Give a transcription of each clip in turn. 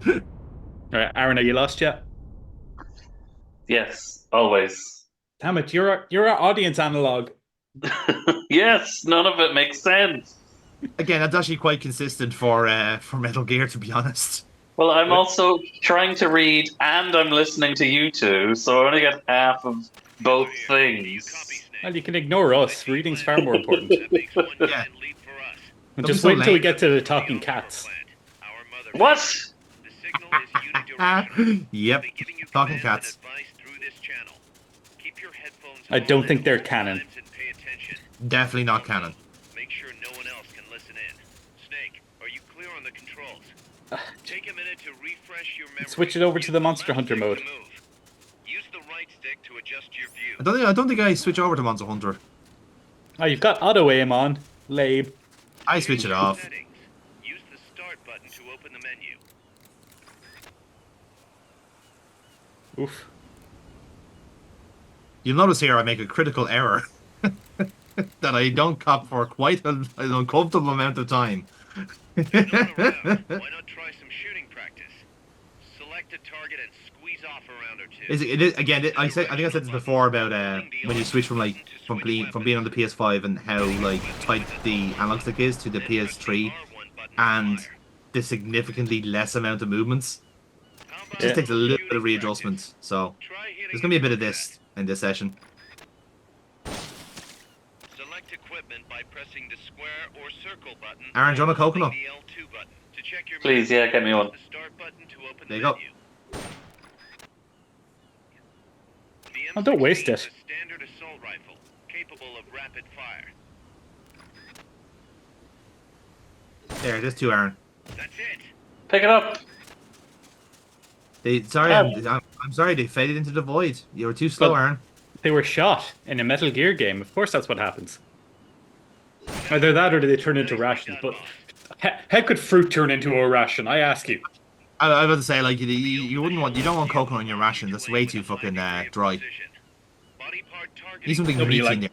All right, Aaron, are you lost yet? Yes, always. Damn it, you're our audience analog. Yes, none of it makes sense. Again, that's actually quite consistent for Metal Gear, to be honest. Well, I'm also trying to read and I'm listening to you two, so I only get half of both things. Well, you can ignore us. Reading's far more important. Yeah, And don't be just so wait until we lame. get to the talking cats. What? Yep, talking cats. I don't think they're canon. Definitely not canon. Make sure no one else can listen in. Snake, are you clear on the controls? Take a minute to refresh your memory. Switch it over to the Monster Hunter mode. Use the right stick to adjust your view. I don't think I switch over to Monster Hunter. Oh, you've got auto aim on. Labe. I switch it off. Settings. Use the start button to open the menu. Oof. You'll notice here I make a critical error that I don't cop for quite an uncomfortable amount of time. Why not try some shooting practice? Select a target and squeeze off a round or two. I think I said this before about when you switch from being on the PS5 and how like tight the analog stick is to the PS3 and the significantly less amount of movements. It just takes a little bit of readjustment. So there's gonna be a bit of this in this session. Select equipment by pressing the square or circle button. Aaron, do you want a coconut? The L2 button to check your Please, yeah, get me one. the start button to open There the you go. menu. Oh, don't waste M16 it. is a standard assault rifle, capable of rapid fire. There's two, Aaron. That's it. Pick it up. I'm sorry, they faded into the void. You were too slow, But- Aaron. They were shot in a Metal Gear game. Of course, that's what happens. Either that or do they turn into rations? But how could fruit turn into a ration? I ask you. I was about to say, like, you don't want coconut in your ration. That's way too fucking dry. Body part Need something Nobody meaty in there.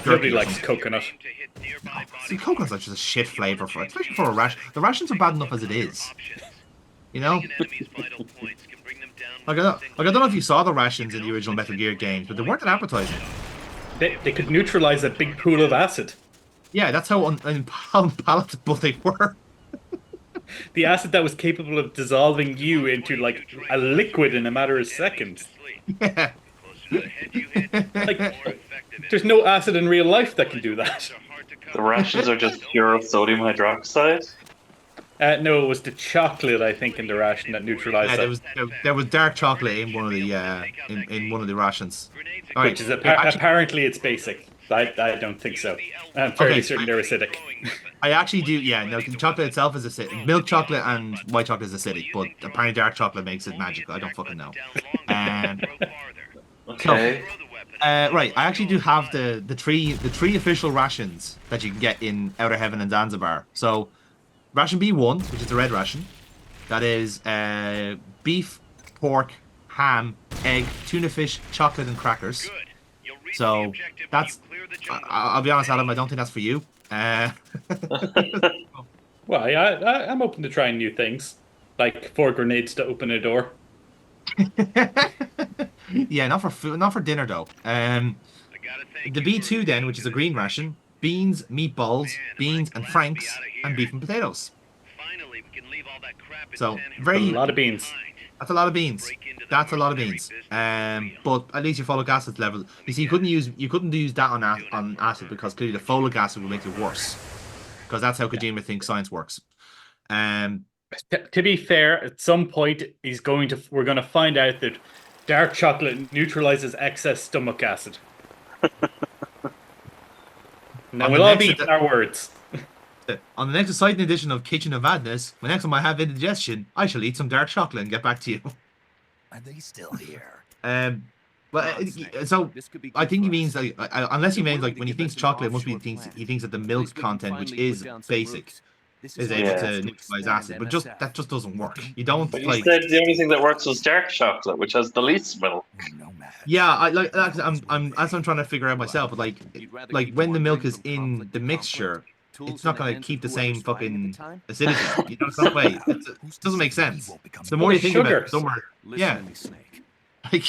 Nobody likes coconut. See, coconut's like just a shit flavor for it, especially for a ration. The rations are bad enough as it is. You know? Like I don't know if you saw the rations in the original Metal Gear games, but they weren't that appetizing. They could neutralize a big pool of acid. Yeah, that's how unpalatable they were. The acid that was capable of dissolving you into like a liquid in a matter of seconds. Yeah. Like, there's no acid in real life that can do that. The rations are just pure sodium hydroxide. No, it was the chocolate, I think, in the ration that neutralized Yeah, that. there was dark chocolate in one of the in one of the rations. All right, Which is actually, apparently it's basic. I don't think so. I'm fairly Okay, certain they're acidic. I actually do. Yeah, no, the chocolate itself is acidic. Milk chocolate and white chocolate is acidic, but apparently dark chocolate makes it magical. I don't fucking know. Okay. Right, I actually do have the three official rations that you can get in Outer Heaven and Zanzibar. So, ration B1, which is the red ration, that is beef, pork, ham, egg, tuna fish, chocolate, and crackers. So that's. I'll be honest, Adam. I don't think that's for you. Well, I'm open to trying new things, like 4 grenades to open a door. Yeah, not for food, not for dinner though. The B2 then, which is a green ration, beans, meatballs, beans and franks, and beef and potatoes. So A lot of beans. that's a lot of beans. That's a lot of beans. But at least your folic acid level. You see, you couldn't use that on acid because clearly the folic acid will make it worse. Because that's how Kojima thinks science works. To be fair, at some point we're going to find out that dark chocolate neutralizes excess stomach acid. Now we'll all be eating our words. On the next exciting edition of Kitchen of Madness, when next time I have indigestion, I shall eat some dark chocolate and get back to you. Are they still here? So I think he means like, unless he means like when he thinks chocolate, it must be he thinks that the milk content, which is basic, is able to neutralize acid. But that just doesn't work. You don't But you like. said the only thing that works was dark chocolate, which has the least milk. Yeah, I'm as I'm trying to figure out myself. But like when the milk is in the mixture, it's not going to keep the same fucking acidity. You know, some way. It doesn't make sense. The more you think about it, the more. Yeah. Like,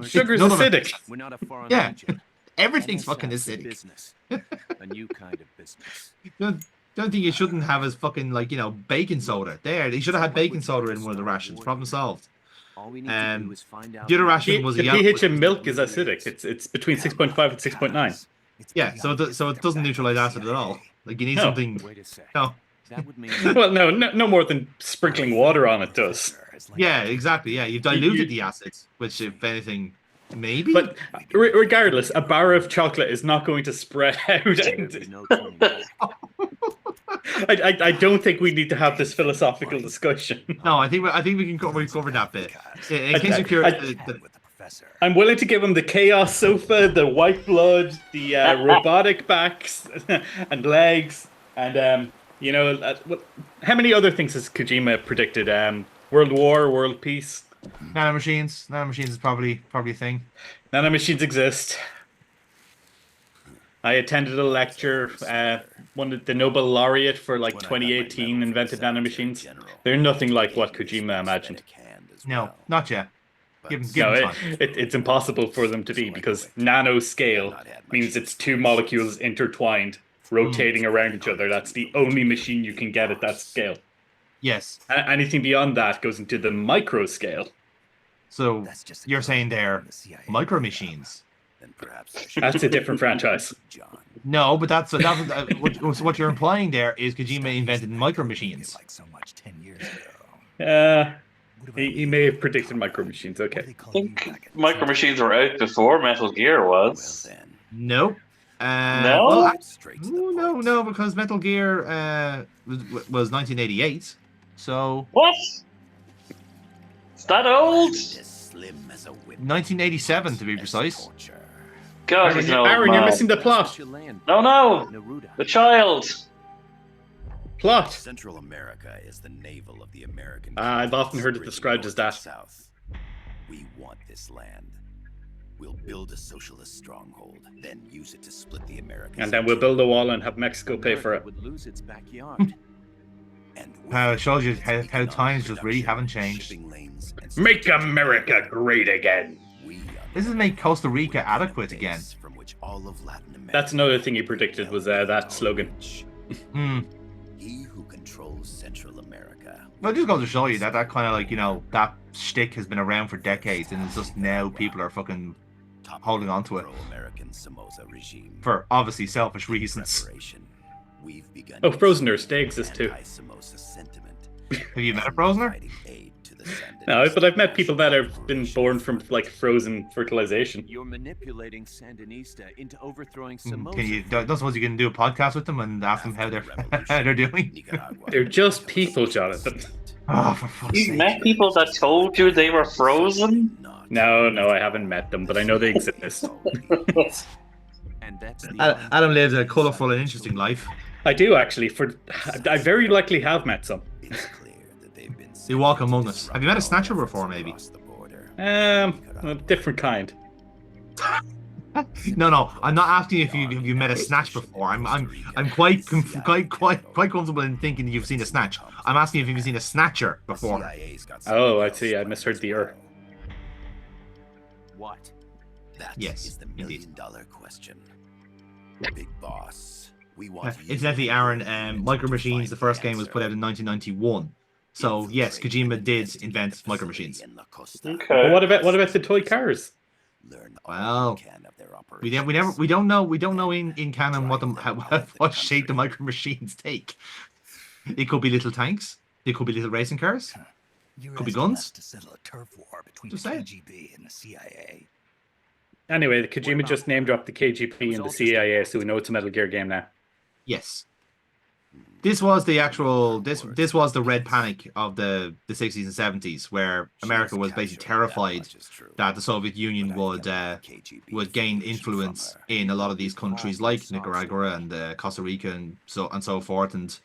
Sugar's none of it- acidic. We're not a foreign Yeah. agent. Everything's Almost fucking sounds acidic. business. A new kind of business. Don't think you shouldn't have as fucking, like, you know, baking soda. There, they should have had baking soda in one of the rations. Problem solved. All we need to do is find out. The other who- ration was The a yellow. pH in milk is acidic. It's between 6.5 and 6.9. Yeah, so it doesn't neutralize acid at all. Like, you need No. something. Wait a sec. No. That would mean. Well, no more than sprinkling water on it does. Yeah, exactly. Yeah, you've diluted the acids, which, if anything, maybe. But regardless, a bar of chocolate is not going to spread out. There'd be no turning back. I don't think we need to have this philosophical discussion. No, I think we can cover that bit. In case I- you're curious, I- With the professor. I'm willing to give him the chaos sofa, the white blood, the robotic backs and legs, and you know, how many other things has Kojima predicted? World War, world peace. nanomachines is probably a thing. Nanomachines exist. I attended a lecture. One of the Nobel laureate for like 2018 invented nanomachines. They're nothing like what Kojima imagined. No, not yet. Give No, him time. it's impossible for them to be because nanoscale means it's two molecules intertwined, rotating around each other. That's the only machine you can get at that scale. Yes. Anything beyond that goes into the micro scale. So you're saying they're micro machines? Then perhaps I should That's a different franchise. John. No, but that's what you're implying there is Kojima invented micro machines. Like so much 10 years ago. He may have predicted micro machines. Okay. I think Micro Machines were out before Metal Gear Well was. then. Nope. No? Well, Straight to the no, point. no, because Metal Gear was 1988. So What? Is that old? As slim as a whip. 1987 to be precise. Torture. God, he's an old Aaron, you're man. missing the plot. No, Neruda. the child. Plot. Central America is the navel of the American. I've often heard it spreading described north as that. and South. We want this land. We'll build a socialist stronghold, then use it to split the Americans. And then we'll build a wall and have Mexico pay for it. Would lose its backyard. And It shows you how times just really haven't changed. Make America great again. This is make Costa Rica adequate again. That's another thing he predicted was that slogan. Hmm. He who controls Central America. Well, just goes to show you that kind of, like, you know, that shtick has been around for decades, and it's just now people are fucking holding on to it Pro-American Somoza regime. for obviously selfish reasons. Preparation. We've begun Oh, Frozeners, they exist too. anti-Somoza sentiment. Have you met a Frozener? Providing aid to the No, but I've met Sandinistas. people that have been born from like frozen fertilization. You're manipulating Sandinista into overthrowing Can Somoza. you? Don't suppose you can do a podcast with them and ask them how they're how they're doing? Nicaragua. They're just people, Jonathan. Oh, for fuck's You sake! met people that told you they were frozen? No, I haven't met them, but I know they exist. And that's the Adam lives a colourful and interesting life. I do actually. I very likely have met some. It's clear that they've been They walk among us. Have you met a snatcher before, maybe? across the border. A different kind. No. I'm not asking if you met a snatch before. I'm quite comfortable in thinking you've seen a snatch. I'm asking if you've seen a snatcher before. CIA's got Oh, I something see. I else misheard the on what? That Yes, is the indeed. million-dollar question. Big boss, we want you Incidentally, to Aaron, Micro Machines, the first game was put out in 1991. So yes, Kojima did invent Micro Machines. Okay. But what about the toy cars? Well, We don't know in canon what shape the Micro Machines take. It could be little tanks. It could be little racing cars. Could be guns. To settle a turf war between Just the saying. KGB and the CIA. Anyway, the Kojima just name dropped the KGB and the CIA, so we know it's a Metal Gear game now. Yes. This was the actual this was the red panic of the 60s and 70s, where America was basically terrified that the Soviet Union would gain influence in a lot of these countries like Nicaragua and Costa Rica and so forth, and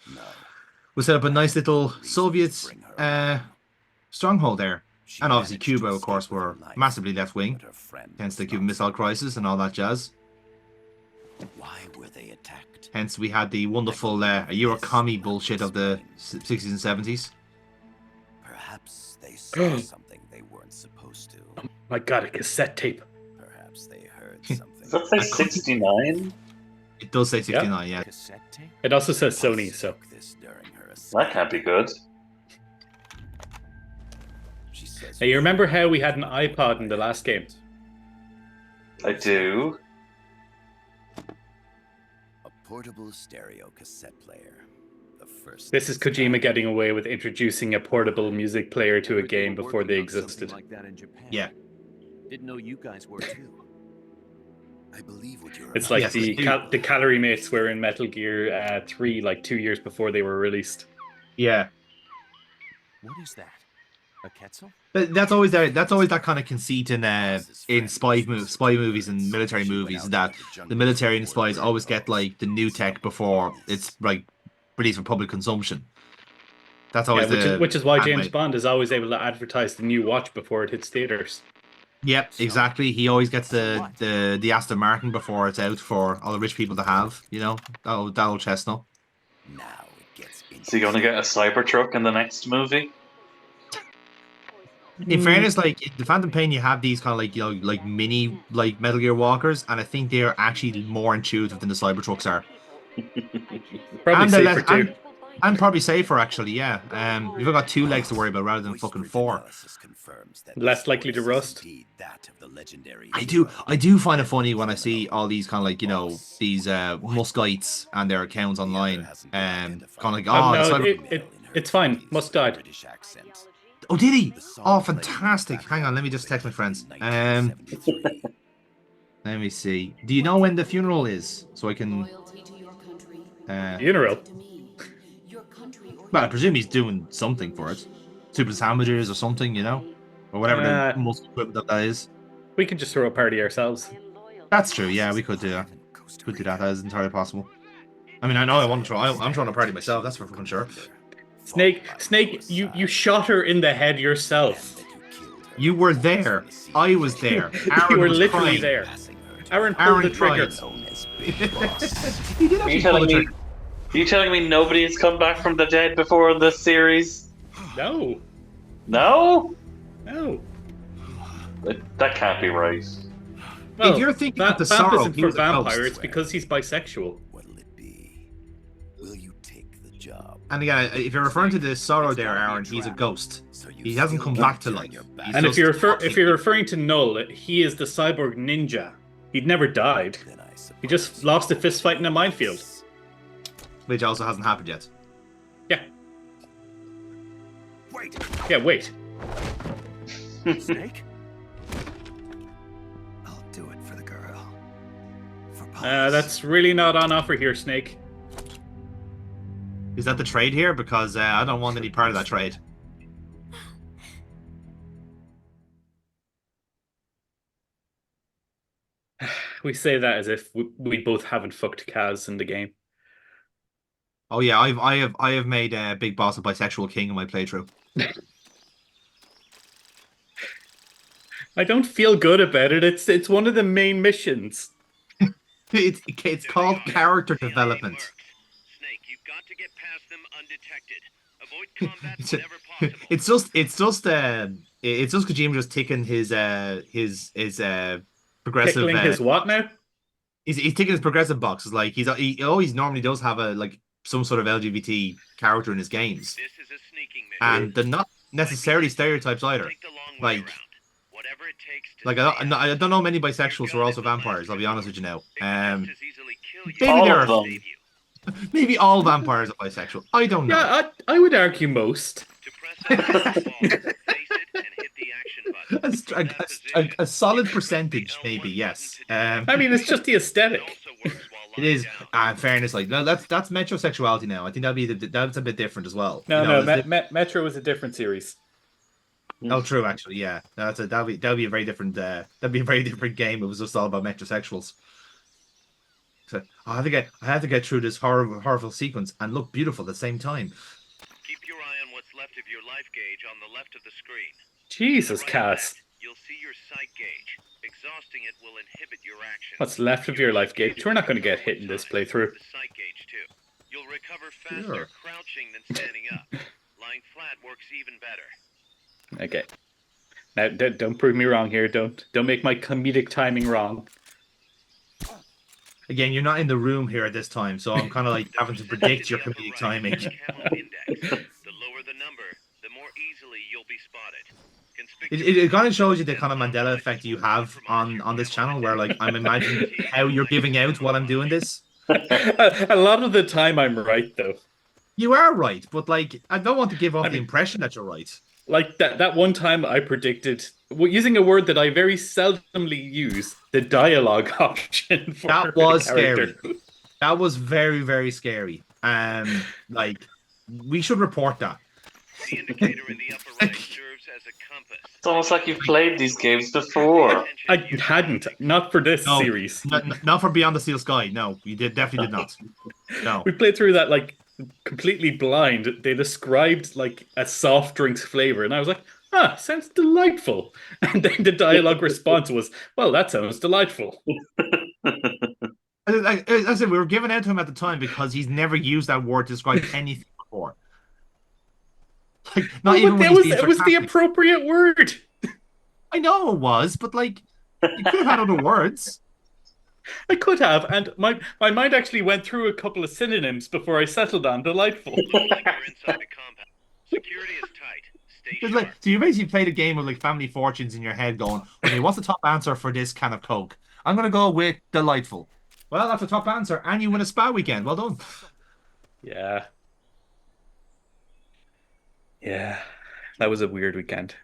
we set up a nice little Soviet stronghold there. And obviously Cuba, of course, were massively left wing, hence the Cuban Missile Crisis and all that jazz. Why were they attacked? Hence, we had the wonderful Eurocommy bullshit of the 60s and 70s. Perhaps they saw something they weren't supposed to. My God, a cassette tape. Perhaps they heard something. Does that say 69? It does say 69, yeah. Cassette tape? It also says Sony, so. This during her That can't be good. She says Now, you remember how we had an iPod in the last game? I do. a portable stereo cassette player. The first. This is Kojima getting away with introducing a portable music player to a Heard they game were before they working on something existed. like that in Japan. Yeah. Didn't know you guys were too. I believe what you're It's about like to Yes. say. the calorie mates were in Metal Gear 3 like 2 years before they were released. Yeah. What is that? A Quetzal? But that's always that kind of conceit in spy movies and military movies, that the military and spies always get like the new tech before it's like released for public consumption. That's Yeah, always which is why anime. James Bond is always able to advertise the new watch before it hits theaters. Yep, exactly. He always gets the Aston Martin before it's out for all the rich people to have. You know, that old chestnut. Now it gets Is he going to get a Cybertruck in the next movie? In fairness, like the Phantom Pain, you have these kind of like, you know, like mini like Metal Gear walkers, and I think they are actually more intuitive than the Cybertrucks are. Probably And safer too. And probably safer actually, yeah. You've got 2 legs to worry about rather than fucking 4. Less likely to rust. I do find it funny when I see all these kind of like, you know, these Muskites and their accounts online, kind of like, oh, no, the Cyber- it's fine. Musk died. British accent. oh, did he? Oh, fantastic! Hang on, let me just text my friends. Let me see. Do you know when the funeral is, so I can? Funeral. Well, I presume he's doing something for it, super sandwiches or something, you know, or whatever the most equipment that is. We can just throw a party ourselves. That's true. Yeah, we could do that. Could do that. That is entirely possible. I mean, I know I want to try. I'm trying to party myself. That's for fucking sure. Snake, you shot her in the head yourself. You were there. I was there. You Aaron were was literally crying. there. Aaron pulled the trigger. He did Are actually you pull telling the me? trigger. Are you telling me nobody has come back from the dead before in this series? No, No, no. that can't be right. Well, If you're thinking of the Vamp sorrow, isn't he for was a ghost. vampire. It's because he's bisexual. What'll it be? Will you take the job? And again, if you're referring to the sorrow there, Aaron, he's a ghost. He hasn't come back to life. He's And if just- you're referring to Null, he is the cyborg ninja. He'd never died. Then I suppose He just lost a fist fight in a minefield. which also hasn't happened yet. Yeah. Wait. Yeah. Wait. Snake? I'll do it for the girl. For That's really not on offer here, Snake. Is that the trade here? Because I don't want any part of that trade. We say that as if we both haven't fucked Kaz in the game. Oh yeah, I have made Big Boss a bisexual king in my playthrough. I don't feel good about it. It's one of the main missions. It's called character development. Snake, you've got to get past them undetected. Avoid combat It's, whenever possible. it's just Kojima just taking his progressive. Tickling his what now? He's taking his progressive box. It's like he always normally does have a like some sort of LGBT character in his games, This is a sneaking mission. and they're not necessarily stereotypes either. Take the long way Like, around. Whatever it takes to like stay I don't know many bisexuals who are also vampires. I'll be honest with you now. They can just as easily kill you maybe All there of are them. maybe all vampires are bisexual. I don't know. Yeah, I would argue most. To press out the ball, face it, and hit the action button. From that position, A solid press percentage, the maybe L1 yes. button to I mean, it's just the It aesthetic. also works while It is. lying down. In fairness, like no, that's metrosexuality now. I think that's a bit different as well. No, You know, no, there's Metro was a different series. oh, true. Actually, yeah, no, that'd be a very different game. If it was just all about metrosexuals. So I have to get through this horrible sequence and look beautiful at the same time. Keep your eye on what's left of your life gauge on the left of the screen. Jesus, Right Cass. you'll see your sight gauge. Exhausting it will inhibit your action. What's left of your life gauge? We're not going to get hit in this playthrough. The sight gauge too. You'll recover faster Sure. crouching than standing up. Lying flat works even better. Okay. Now, don't prove me wrong here. Don't make my comedic timing wrong. Again, you're not in the room here at this time, so I'm kind of like having to predict your comedic timing. The camo index. The lower the number, the more easily you'll be spotted. It kind of shows you the kind of Mandela effect you have on this channel, where like I'm imagining how you're giving out while I'm doing this. A lot of the time I'm right, though. You are right, but like I don't want to give off the impression that you're right. Like that one time I predicted, using a word that I very seldomly use, the dialogue option for That was the character. scary. That was very, very scary. Like we should report that. The indicator in the upper right serves as a compass. It's almost like you've played these games before. I hadn't, not for this No, series. Not for Beyond the Steel Sky. No, you definitely did not. No. We played through that like completely blind. They described like a soft drinks flavor, and I was like, sounds delightful. And then the dialogue response was, well, that sounds delightful. As I said, we were giving out to him at the time because he's never used that word to describe anything before. Like, not even when he's being it was the sarcastic. appropriate word. I know it was, but like, you could have had other words. I could have, and my mind actually went through a couple of synonyms before I settled on delightful. Looks like you're inside the compound. Security is tight. Stay It's sharp. like, so you basically played a game of like Family Fortunes in your head, going, okay, what's the top answer for this can of Coke? I'm gonna go with delightful. Well, that's the top answer, and you win a spa weekend. Well done. Yeah. Yeah. That was a weird weekend.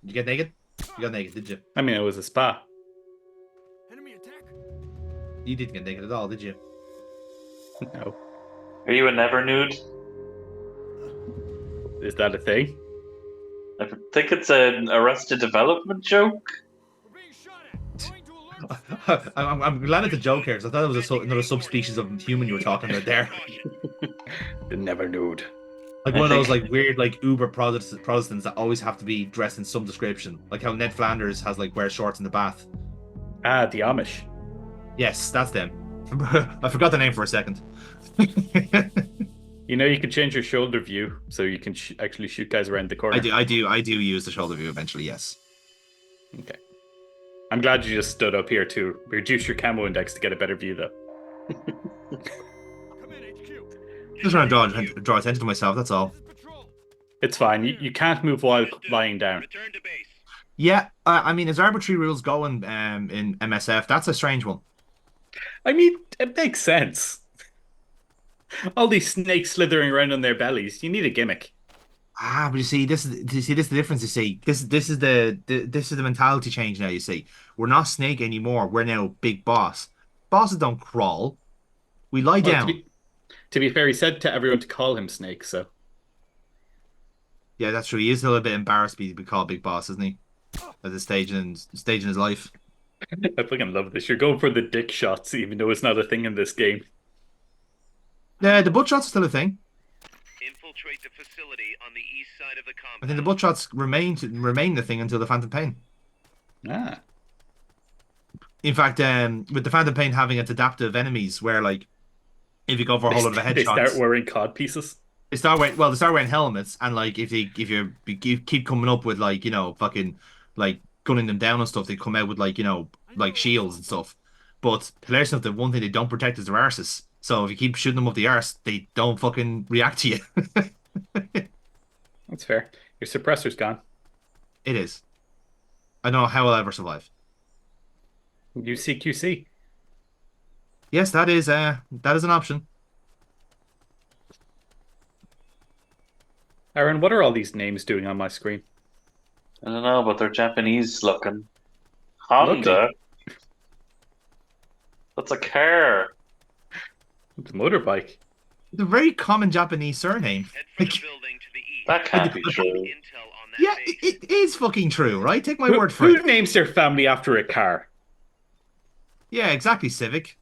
Did you get naked? You got naked, did you? I mean, it was a spa. Enemy attack. You didn't get naked at all, did you? No. Are you a never nude? Is that a thing? I think it's an Arrested Development joke. We're being shot at. Going to alert. I'm glad it's a joke here, because I thought it was another subspecies of human you were talking about there. The never nude. Like one of those like weird like Uber Protestants that always have to be dressed in some description. Like how Ned Flanders has like wears shorts in the bath. Ah, the Amish. Yes, that's them. I forgot the name for a second. You know, you can change your shoulder view so you can actually shoot guys around the corner. I do use the shoulder view eventually, yes. Okay. I'm glad you just stood up here to reduce your camo index to get a better view, though. Come in, HQ. Just trying to draw attention to myself, that's all. This is patrol. It's fine. You can't move while lying down. Return to base. Yeah, I mean, as arbitrary rules go in MSF, that's a strange one. I mean, it makes sense. All these snakes slithering around on their bellies. You need a gimmick. But you see, this is the difference. You see, this is the mentality change now. You see, we're not Snake anymore. We're now Big Boss. Bosses don't crawl. We lie Well, down. to be fair, he said to everyone to call him Snake, so. Yeah, that's true. He is a little bit embarrassed to be called Big Boss, isn't he? At this stage in his life. I fucking love this. You're going for the dick shots, even though it's not a thing in this game. Yeah, the butt shots are still a thing. Infiltrate the facility on the east side of the compound. I think the butt shots remain the thing until the Phantom Pain. Ah. In fact, with the Phantom Pain having its adaptive enemies, where like if you go for a whole lot of They headshots, start wearing cod pieces. they start wearing helmets, and like if you keep coming up with like fucking like gunning them down and stuff, they come out with like like shields and stuff. But hilarious enough, the one thing they don't protect is their arses. So if you keep shooting them up the arse, they don't fucking react to you. That's fair. Your suppressor's gone. It is. I don't know how I'll ever survive. UCQC. Yes, that is an option. Aaron, what are all these names doing on my screen? I don't know, but they're Japanese looking. Honda? That's a car. It's a motorbike. It's a very common Japanese surname. Head for the building to the east. That can't be true. Intel on that Yeah, base. it is fucking true, right? Take my Who, word for who it. names their family after a car? Yeah, exactly, Civic.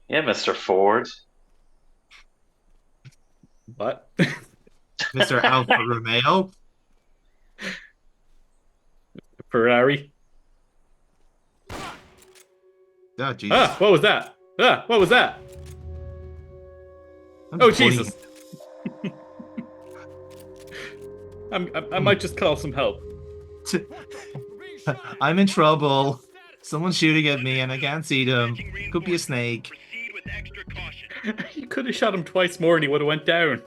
Yeah, Mr. Ford. What? Mr. Alfa Romeo. Ferrari. Oh, Jesus. Ah, what was that? Ah, what was that? I'm Oh, funny. Jesus. I might just call some help. I'm in trouble. Someone's shooting at me and I can't see them. Could be a snake. Proceed with extra caution. You could have shot him twice more and he would have went down.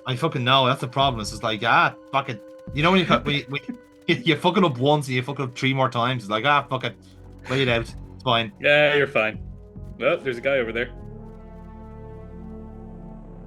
I fucking know. That's the problem. It's just like, fuck it. You know when you fuck it up once and you fuck it up 3 more times. It's like, fuck it. Lay it out. It's fine. Yeah, you're fine. Oh, there's a guy over there.